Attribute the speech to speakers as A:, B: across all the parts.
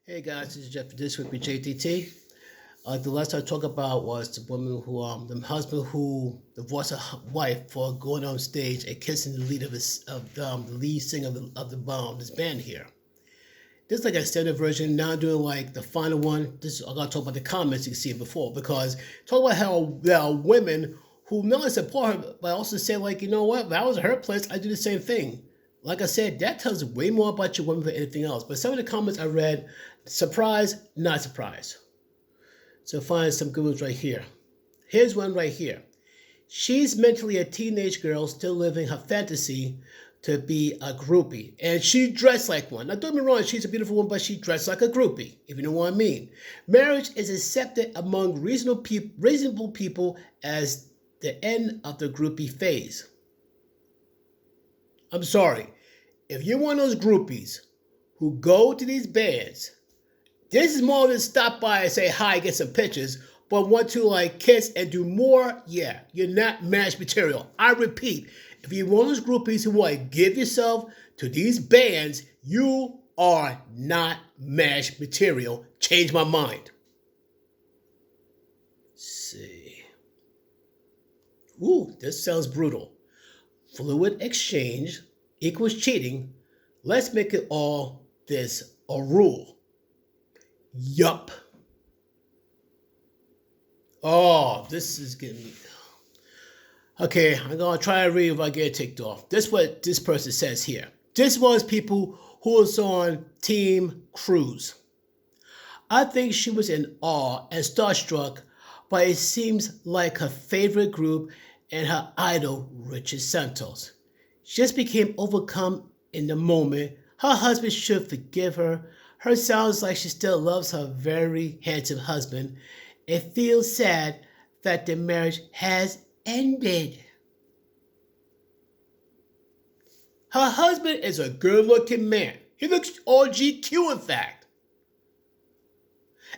A: Hey guys, this is Jeff. This week with JTT. The last I talked about was the woman who, the husband who divorced a wife for going on stage and kissing the lead the lead singer of this band here. This is like a standard version. Now I'm doing like the final one. I'm gonna talk about the comments you can see it before because talk about how there are women who not only support her but also say like, you know what, if I was at her place, I'd do the same thing. Like I said, that tells way more about your woman than anything else. But some of the comments I read, surprised, not surprised. So find some good ones right here. Here's one right here. She's mentally a teenage girl still living her fantasy to be a groupie. And she dressed like one. Now don't get me wrong, she's a beautiful woman, but she dressed like a groupie, if you know what I mean. Marriage is accepted among reasonable people as the end of the groupie phase. I'm sorry. If you're one of those groupies who go to these bands, this is more than stop by and say hi, get some pictures, but want to like kiss and do more, yeah, you're not marriage material. I repeat, if you're one of those groupies who want to give yourself to these bands, you are not marriage material. Change my mind. Let's see. Ooh, this sounds brutal. Fluid exchange equals cheating. Let's make it all this a rule. Yup. Oh, this is getting me. Okay, I'm gonna try to read if I get it ticked off. This is what this person says here. This was people who was on Team Cruise. I think she was in awe and starstruck, but it seems like her favorite group and her idol, Richard Santos. She just became overcome in the moment. Her husband should forgive her. Her sounds like she still loves her very handsome husband. It feels sad that the marriage has ended. Her husband is a good-looking man. He looks all GQ, in fact.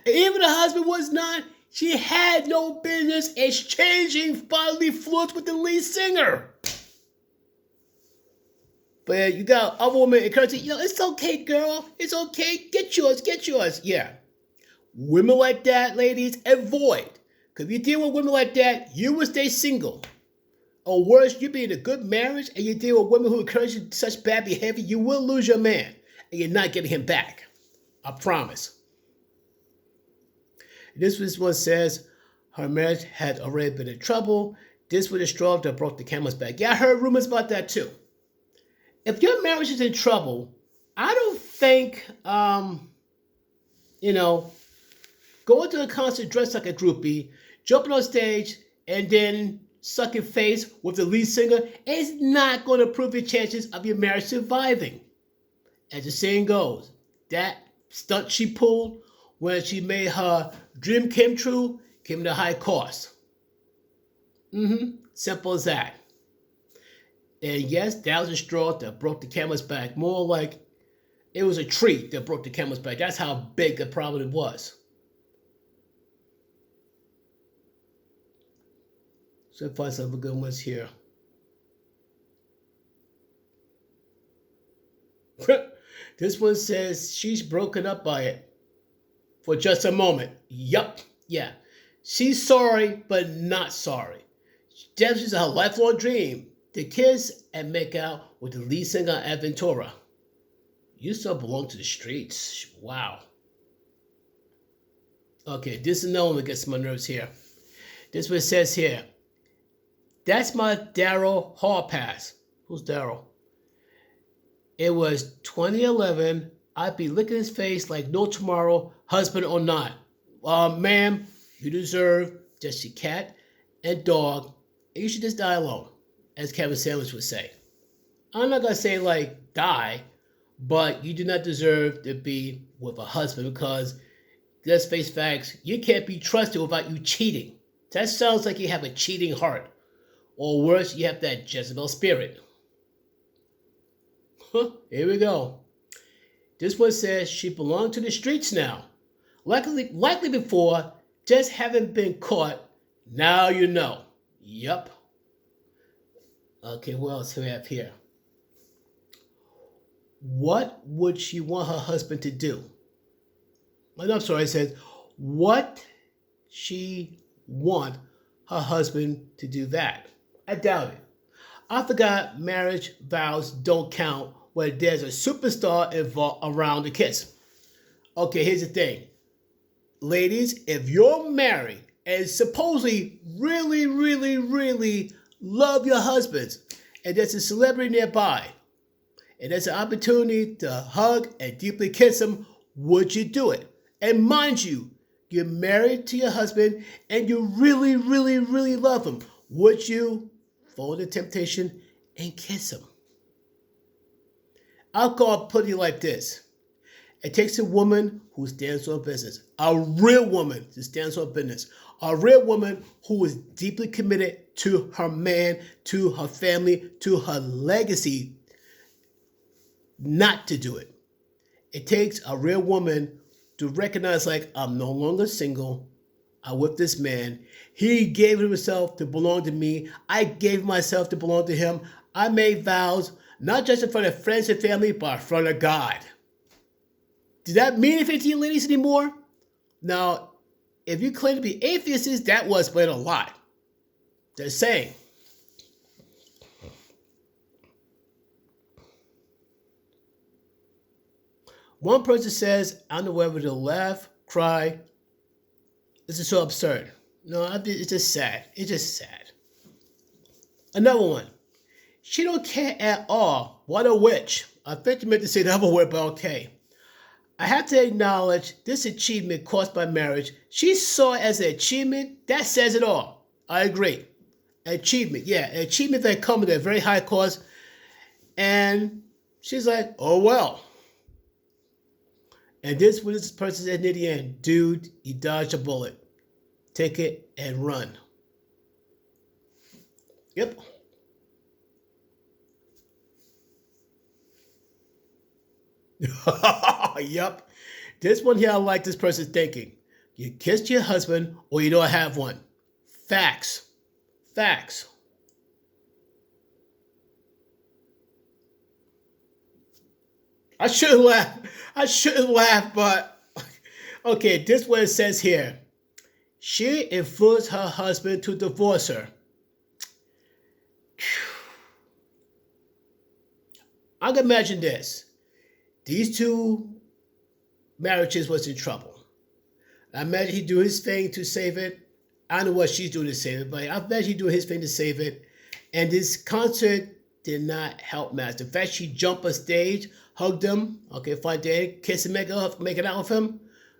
A: And even the husband was not. She had no business exchanging bodily fluids with the lead singer. But you got other women encouraging, it's okay, girl. It's okay. Get yours, get yours. Yeah. Women like that, ladies, avoid. Because if you deal with women like that, you will stay single. Or worse, you be in a good marriage and you deal with women who encourage you such bad behavior, you will lose your man. And you're not getting him back. I promise. This one says her marriage had already been in trouble. This was the straw that broke the camel's back. Yeah, I heard rumors about that too. If your marriage is in trouble, I don't think, going to a concert dressed like a groupie, jumping on stage, and then sucking face with the lead singer is not going to improve your chances of your marriage surviving. As the saying goes, that stunt she pulled when she made her dream came true came at a high cost. Simple as that. And yes, that was a straw that broke the camel's back. More like it was a tree that broke the camel's back. That's how big the problem was. So let's find some good ones here. This one says she's broken up by it for just a moment. Yup, yeah. She's sorry, but not sorry. This is her lifelong dream to kiss and make out with the lead singer Aventura. You still belong to the streets. Wow. Okay, this is another one that gets my nerves here. This one says here, that's my Daryl Hall pass. Who's Daryl? It was 2011. I'd be licking his face like no tomorrow, husband or not. Ma'am, you deserve just your cat and dog, and you should just die alone, as Kevin Sanders would say. I'm not going to say like die, but you do not deserve to be with a husband because, let's face facts, you can't be trusted without you cheating. That sounds like you have a cheating heart. Or worse, you have that Jezebel spirit. Here we go. This one says she belonged to the streets now. Likely before, just haven't been caught. Now you know. Yup. Okay, what else do we have here? What would she want her husband to do? I'm sorry, it says, what she want her husband to do that? I doubt it. I forgot marriage vows don't count when there's a superstar involved around the kiss. Okay, here's the thing. Ladies, if you're married and supposedly really love your husbands, and there's a celebrity nearby, and there's an opportunity to hug and deeply kiss him, would you do it? And mind you, you're married to your husband and you really love him. Would you fold the temptation and kiss him? I'll put it like this. It takes a woman who stands on business, a real woman who stands on business, a real woman who is deeply committed to her man, to her family, to her legacy, not to do it. It takes a real woman to recognize, like, I'm no longer single. I'm with this man. He gave himself to belong to me. I gave myself to belong to him. I made vows, not just in front of friends and family, but in front of God. Does that mean anything to you ladies anymore? Now, if you claim to be atheists, that was explain a lot. Just saying. One person says, I don't know whether to laugh, cry. This is so absurd. No, it's just sad. It's just sad. Another one. She don't care at all. What a witch. I think you meant to say the other word, but okay. I have to acknowledge this achievement caused by marriage. She saw it as an achievement. That says it all. I agree. Achievement, yeah. An achievement that comes at a very high cost. And she's like, oh, well. And this what this person said near the end. Dude, you dodged a bullet. Take it and run. Yep. Yup. This one here, I like this person's thinking. You kissed your husband or you don't have one. Facts. Facts. I shouldn't laugh, but okay, this is what it says here. She influenced her husband to divorce her. I can imagine this. These two marriages was in trouble. I imagine he do his thing to save it. I don't know what she's doing to save it, but I imagine he doing his thing to save it. And this concert did not help matters. The fact she jumped on stage, hugged him, okay, fine day, kiss him, make it out with him.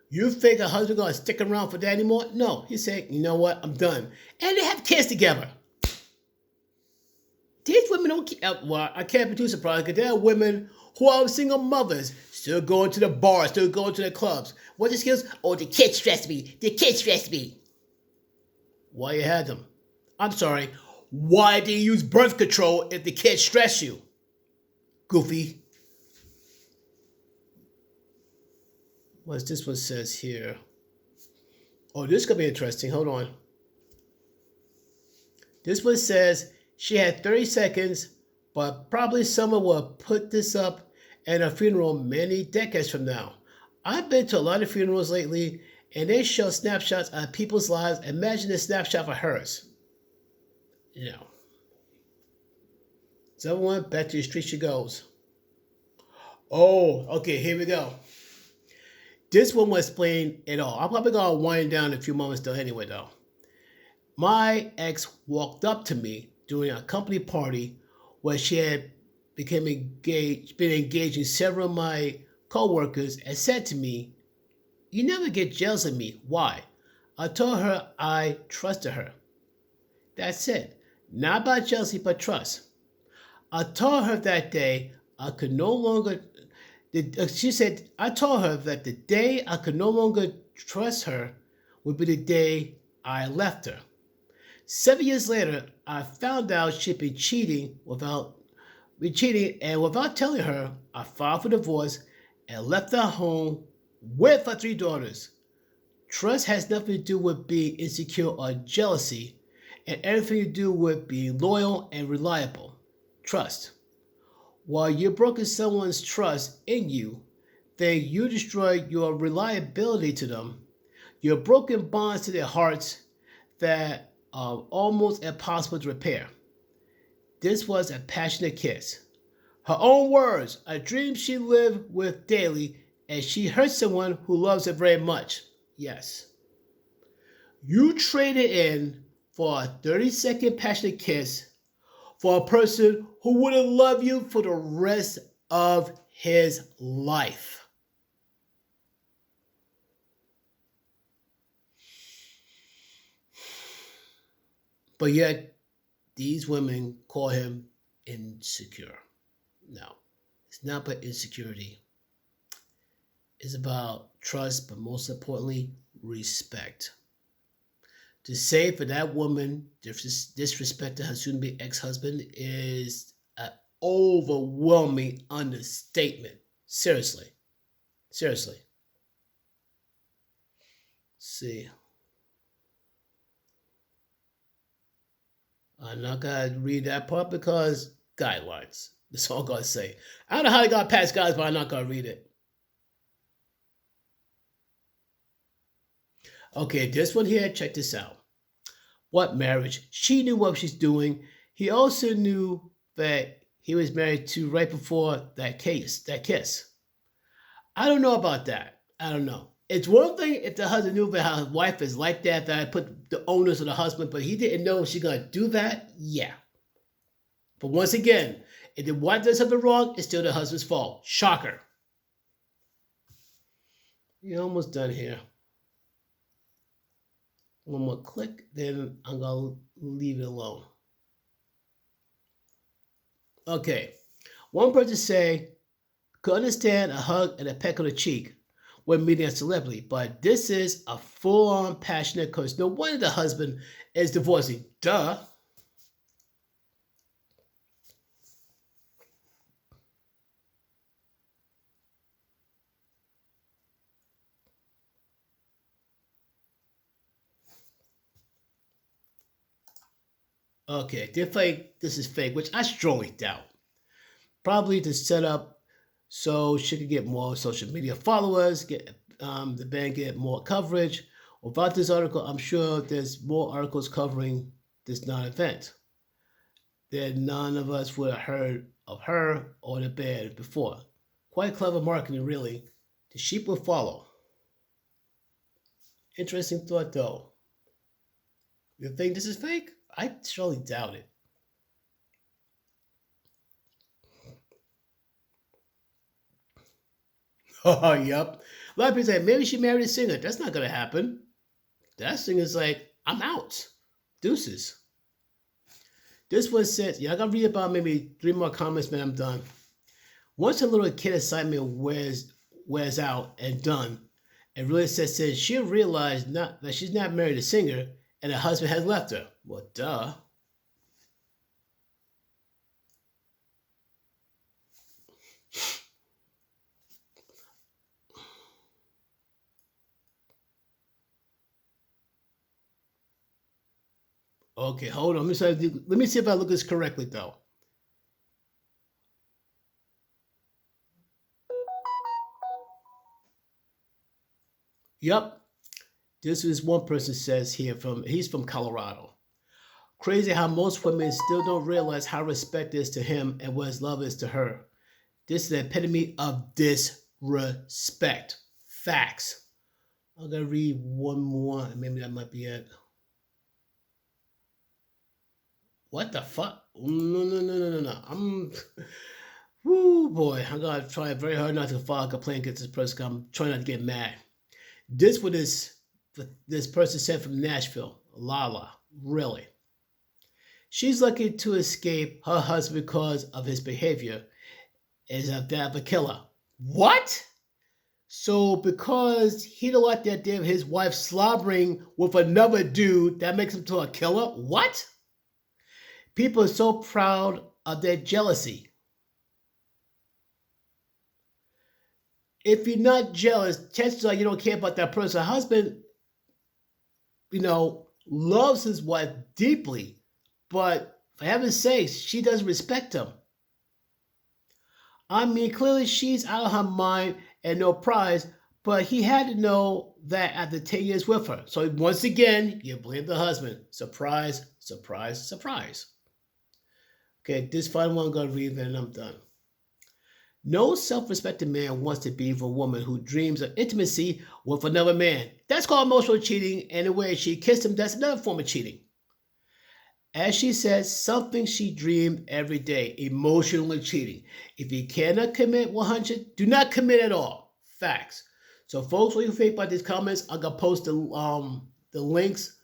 A: You think a husband gonna stick around for that anymore? No, he said, you know what, I'm done. And they have kids together. These women don't keep, well, I can't be too surprised because there are women who are single mothers, still going to the bars, still going to the clubs. What's the skills? Oh, the kids stress me. The kids stress me. Why you had them? I'm sorry. Why do you use birth control if the kids stress you? Goofy. What's this one says here? Oh, this could be interesting. Hold on. This one says she had 30 seconds, but probably someone will put this up at a funeral many decades from now. I've been to a lot of funerals lately, and they show snapshots of people's lives. Imagine a snapshot for hers. You know. Someone, back to the street she goes. Oh, okay, here we go. This one will explain it all. I'm probably going to wind down in a few moments though anyway though. My ex walked up to me during a company party where she had been engaging several of my co-workers and said to me, you never get jealous of me. Why? I told her I trusted her. That's it. Not about jealousy, but trust. I told her that day I could no longer, she said, I told her that the day I could no longer trust her would be the day I left her. 7 years later, I found out she'd been cheating, and without telling her, I filed for divorce and left her home with her 3 daughters. Trust has nothing to do with being insecure or jealousy, and everything to do with being loyal and reliable. Trust. While you're broken someone's trust in you, thing, you destroy your reliability to them, your broken bonds to their hearts that are almost impossible to repair. This was a passionate kiss. Her own words, a dream she lived with daily, and she hurt someone who loves her very much. Yes. You traded in for a 30-second passionate kiss for a person who wouldn't love you for the rest of his life. But yet, these women call him insecure. No, it's not about insecurity. It's about trust, but most importantly, respect. To say for that woman disrespecting her soon-to-be ex-husband is an overwhelming understatement. Seriously. Seriously. Let's see. I'm not going to read that part because guidelines. That's all I'm going to say. I don't know how they got past guys, but I'm not going to read it. Okay, this one here, check this out. What marriage? She knew what she's doing. He also knew that he was married to right before that kiss. I don't know about that. I don't know. It's one thing if the husband knew that his wife is like that I put the onus on the husband, but he didn't know she's going to do that. Yeah. But once again, if the wife does something wrong, it's still the husband's fault. Shocker. You're almost done here. One more click, then I'm going to leave it alone. Okay. One person say, could understand a hug and a peck on the cheek when meeting a celebrity, but this is a full-on passionate because no wonder the husband is divorcing. Duh. Okay, they're fake. This is fake, which I strongly doubt. Probably to set up so she could get more social media followers, get the band get more coverage. Without this article, I'm sure there's more articles covering this non-event. That none of us would have heard of her or the band before. Quite clever marketing, really. The sheep will follow. Interesting thought, though. You think this is fake? I surely doubt it. Oh, yep. A lot of people say, maybe she married a singer. That's not going to happen. That singer's like, I'm out. Deuces. This one says, yeah, I got to read about maybe 3 more comments, man, I'm done. Once a little kid excitement wears out and done, and really sets in, she'll realize not that she's not married a singer and her husband has left her. Well, duh. Okay, hold on. Let me see if I look at this correctly, though. Yep. This is one person says here he's from Colorado. Crazy how most women still don't realize how respect is to him and what his love is to her. This is the epitome of disrespect. Facts. I'm gonna read one more, and maybe that might be it. What the fuck? No. Whoo boy, I'm gonna try very hard not to file a complaint against this person. I'm trying not to get mad. This what this person said from Nashville, Lala. Really? She's lucky to escape her husband because of his behavior as a bad of a killer. What? So because he don't like the idea of his wife slobbering with another dude, that makes him to a killer? What? People are so proud of their jealousy. If you're not jealous, chances are you don't care about that person. Her husband, loves his wife deeply, but for heaven's sakes, she doesn't respect him. I mean, clearly she's out of her mind and no prize, but he had to know that after 10 years with her. So once again, you blame the husband. Surprise, surprise, surprise. Okay, this final one I'm going to read, then I'm done. No self-respecting man wants to be with a woman who dreams of intimacy with another man. That's called emotional cheating, and the way she kissed him, that's another form of cheating. As she says, something she dreamed every day, emotionally cheating. If you cannot commit 100, do not commit at all. Facts. So, folks, what do you think about these comments? I'm going to post the links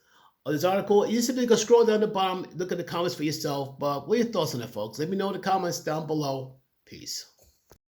A: of this article. You simply go scroll down the bottom, look at the comments for yourself. But what are your thoughts on it, folks? Let me know in the comments down below. Peace.